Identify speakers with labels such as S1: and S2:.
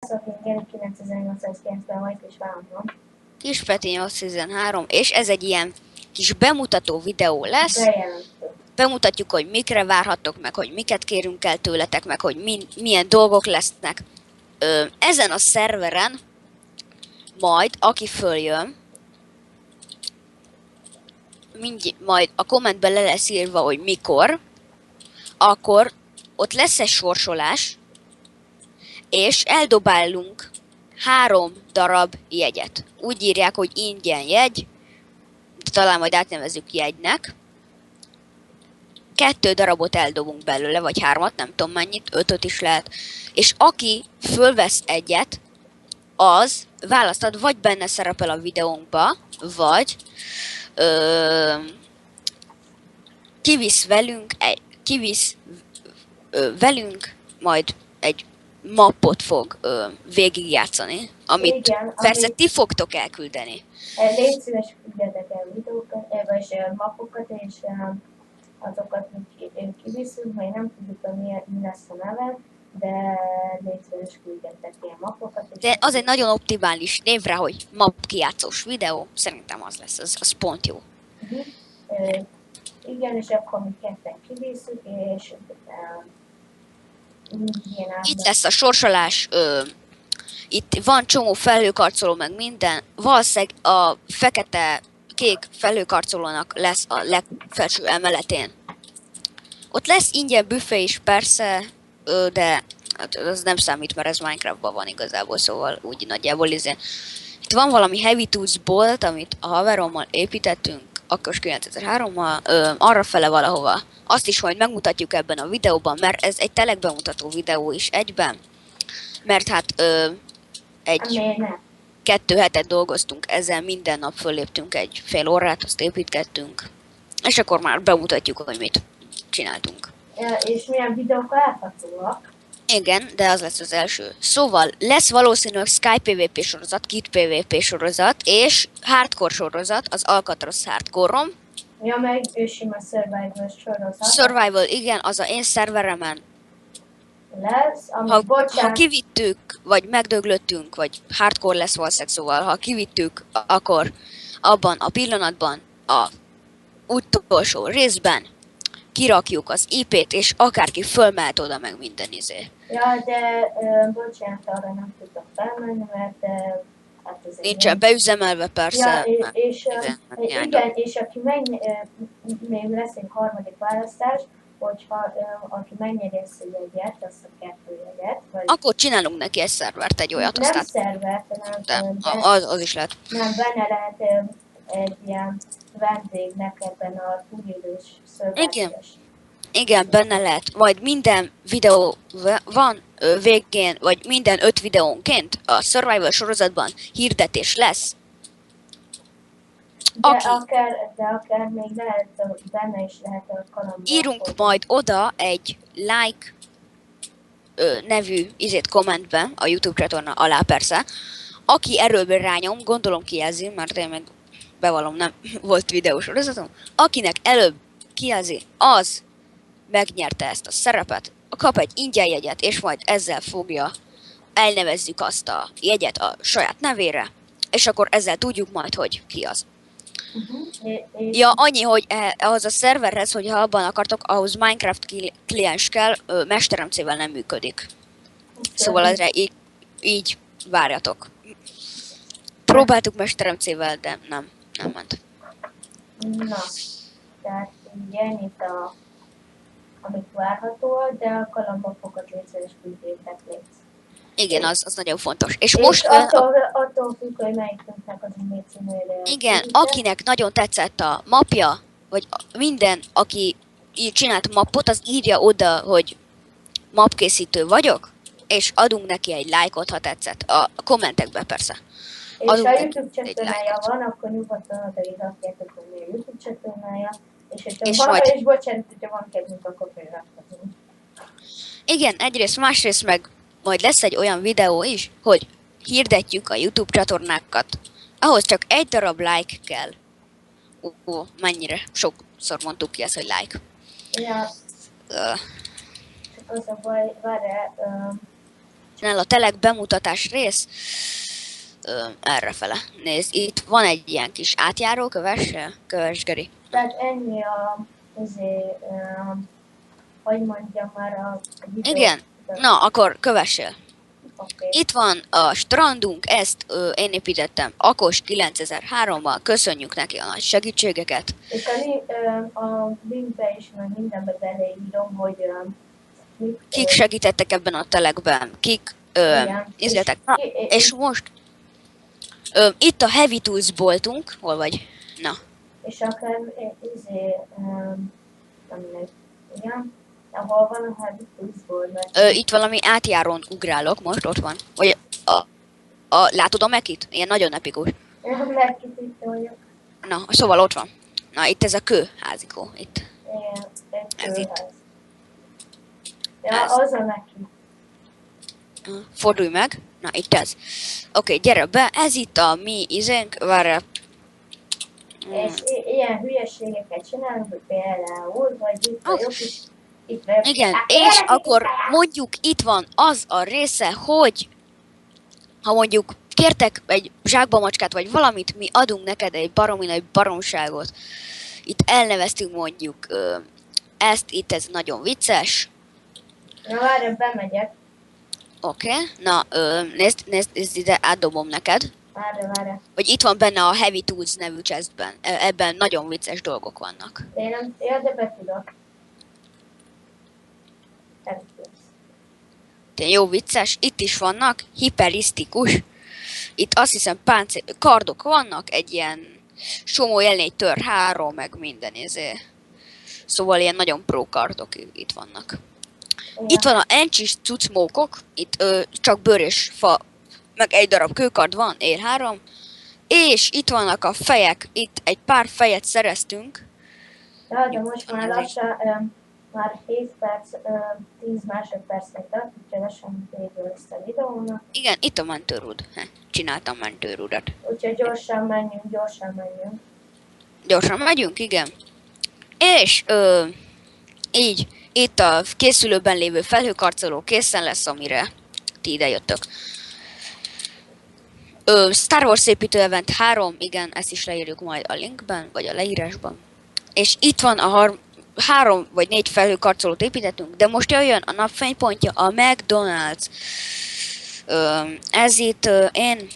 S1: Szakén 9893 és vállom.
S2: Kis Peti 813, és ez egy ilyen kis bemutató videó lesz.
S1: Bejelentő.
S2: Bemutatjuk, hogy mikre várhattok, meg hogy miket kérünk el tőletek, meg hogy milyen dolgok lesznek. Ezen a szerveren majd, aki följön, majd a kommentben le lesz írva, hogy mikor, akkor ott lesz egy sorsolás, és eldobálunk 3 darab jegyet. Úgy írják, hogy ingyen jegy, talán majd átnevezzük jegynek. 2 darabot eldobunk belőle, vagy 3, nem tudom mennyit, 5 is lehet. És aki fölvesz egyet, az választhat, vagy benne szerepel a videónkba, vagy kivisz velünk, majd egy mappot fog végigjátszani, amit
S1: Igen,
S2: persze ti fogtok elküldeni.
S1: Légy szíves, küldjetek el videókat, vagy mappokat, és azokat kiviszünk, majd nem tudjuk, hogy mi lesz a neve, de légy szíves, küldjetek ilyen mappokat.
S2: De az egy nagyon optimális névre, hogy map kijátszós videó, szerintem az lesz, az pont jó.
S1: Igen, és akkor mi ketten kiviszünk, és
S2: itt lesz a sorsolás, itt van csomó felhőkarcoló, meg minden. Valószínűleg a fekete-kék felhőkarcolónak lesz a legfelső emeletén. Ott lesz ingyen büfé is persze, de hát az nem számít, mert ez Minecraftban van igazából, szóval úgy nagyjából izé. Itt van valami Heavy Tools bolt, amit a haverommal építettünk, akkor 9003-mal, arrafele valahova. Azt is majd megmutatjuk ebben a videóban, mert ez egy tényleg bemutató videó is egyben. Mert hát 2 hetet dolgoztunk ezzel, minden nap föléptünk egy fél órát, azt építgettünk. És akkor már bemutatjuk, hogy mit csináltunk.
S1: Ja, és milyen videók láthatóak?
S2: Igen, de az lesz az első. Szóval lesz valószínűleg Sky PvP sorozat, Kit PvP sorozat, és Hardcore sorozat, az Alcatraz Hardcore-om.
S1: Ja, meg sima Survival sorozat.
S2: Survival, igen, az a én szerveremen.
S1: Lesz,
S2: ha kivittük, vagy megdöglöttünk, vagy hardcore lesz valószínűleg, szóval ha kivittük, akkor abban a pillanatban, a utolsó részben kirakjuk az IP-t, és akárki fölmehet oda meg minden izé.
S1: Ja, de bocsánat, arra nem tudok felmenni, mert hát ez
S2: nincsen beüzemelve persze.
S1: Ja, igen, és aki még lesz egy harmadik választás, hogyha aki megnyeri ezt a jegyet, azt a 2 jegyet. Vagy
S2: akkor csinálunk neki egy szervert, egy olyat.
S1: Nem szervert,
S2: hanem az is lehet.
S1: Nem, benne lehet egy ilyen vendégnek ebben a túlélős szörványos.
S2: Igen, benne lehet. Majd minden videó van végén, vagy minden 5 videónként a Survival sorozatban hirdetés lesz.
S1: De akár még lehet, benne is lehet a kalambban.
S2: Írunk majd oda egy like nevű kommentbe, a YouTube csatorna alá persze. Aki erről rányom, gondolom kijelzi, mert én meg bevallom, nem volt videósorozatom. Akinek előbb kijelzi, az megnyerte ezt a szerepet, kap egy ingyen jegyet, és majd ezzel elnevezzük azt a jegyet a saját nevére, és akkor ezzel tudjuk majd, hogy ki az. Ja, annyi, hogy ahhoz a szerverhez, hogyha abban akartok, ahhoz Minecraft kliens kell, MesterMC-vel nem működik. Szóval ezre így várjatok. Próbáltuk MesterMC-vel, de nem ment.
S1: Na, tehát így ennyit amit várható, de a kalambafokat létszeres küldjétek létsz.
S2: Igen, az nagyon fontos. És
S1: most attól függ, hogy melyikünknek az e-mail címére.
S2: Igen, akinek nagyon tetszett a mapja, vagy minden, aki így csinált mappot, az írja oda, hogy mapkészítő vagyok, és adunk neki egy lájkot, ha tetszett. A kommentekben persze.
S1: És ha YouTube csatornája van, akkor nyugodtan odaíratjátok, hogy mi a YouTube csatornája. És bocsánat, hogyha van kedvünk, akkor feliratkozunk.
S2: Igen, egyrészt, másrészt meg majd lesz egy olyan videó is, hogy hirdetjük a YouTube csatornákat. Ahhoz csak 1 darab like kell. Mennyire sokszor mondtuk ki ezt, hogy like.
S1: Ja. Az a baj, várjál,
S2: a telek bemutatás rész. Errefele. Nézd, itt van egy ilyen kis átjáró, kövess Geri.
S1: Tehát ennyi hogy mondjam már a videó.
S2: Igen, na akkor kövessél.
S1: Okay.
S2: Itt van a strandunk, ezt én építettem Akos 9003-mal, köszönjük neki a nagy segítségeket.
S1: És a linkbe is, meg mindenbe beleírom, hogy
S2: Kik segítettek ebben a telekben, kik izletek. Na, és most itt a Heavy Tools boltunk, hol vagy? Na.
S1: És akár igen, ahol van a Heavy Tools bolt?
S2: Itt valami átjárón ugrálok, most ott van. Vagy látod a Mekit? Ilyen nagyon epikus.
S1: Én a Mekit itt vagyok.
S2: Na, szóval ott van. Na, itt ez a kőházikó. Itt.
S1: Igen,
S2: ez itt.
S1: Ja,
S2: ez.
S1: az a Meki.
S2: Fordulj meg. Na, itt ez. Oké, gyere be. Ez itt a mi izénk. Várj.
S1: És ilyen hülyeségeket csinálunk, hogy például, vagy itt vagyok is. Itt vagyok.
S2: Igen, és akkor mondjuk itt van az a része, hogy ha mondjuk kértek egy zsákba macskát, vagy valamit, mi adunk neked egy baromi nagy baromságot. Itt elneveztünk mondjuk ezt, itt ez nagyon vicces.
S1: Na várj, bemegyek.
S2: Oké, na nézd ide, átdobom neked.
S1: Várj.
S2: Hogy itt van benne a Heavy Tools nevű chestben. Ebben nagyon vicces dolgok vannak.
S1: Én nem, de be tudok.
S2: Jó vicces, itt is vannak, hiperisztikus. Itt azt hiszem kardok vannak, egy ilyen Somó L4 tör 3, meg minden Szóval ilyen nagyon pro kardok itt vannak.
S1: Igen.
S2: Itt van a Encsis cucmókok, itt csak bőr és fa, meg egy darab kőkard van, ér 3. És itt vannak a fejek, itt egy pár fejet szereztünk.
S1: Ja, de most már lassan, már 7 perc, 10 másodpercnek tart, úgyhogy lassan végül ezt a videónak.
S2: Igen, itt a mentőrúd. Csináltam mentőrúdat.
S1: Úgyhogy gyorsan menjünk.
S2: Gyorsan megyünk, igen. És így, itt a készülőben lévő felhőkarcoló készen lesz, amire ti ide jöttök. Star Wars építő event 3, igen, ezt is leírjuk majd a linkben, vagy a leírásban. És itt van a 3 vagy 4 felhőkarcolót építettünk, de most jöjjön a napfénypontja, a McDonald's. Ez itt én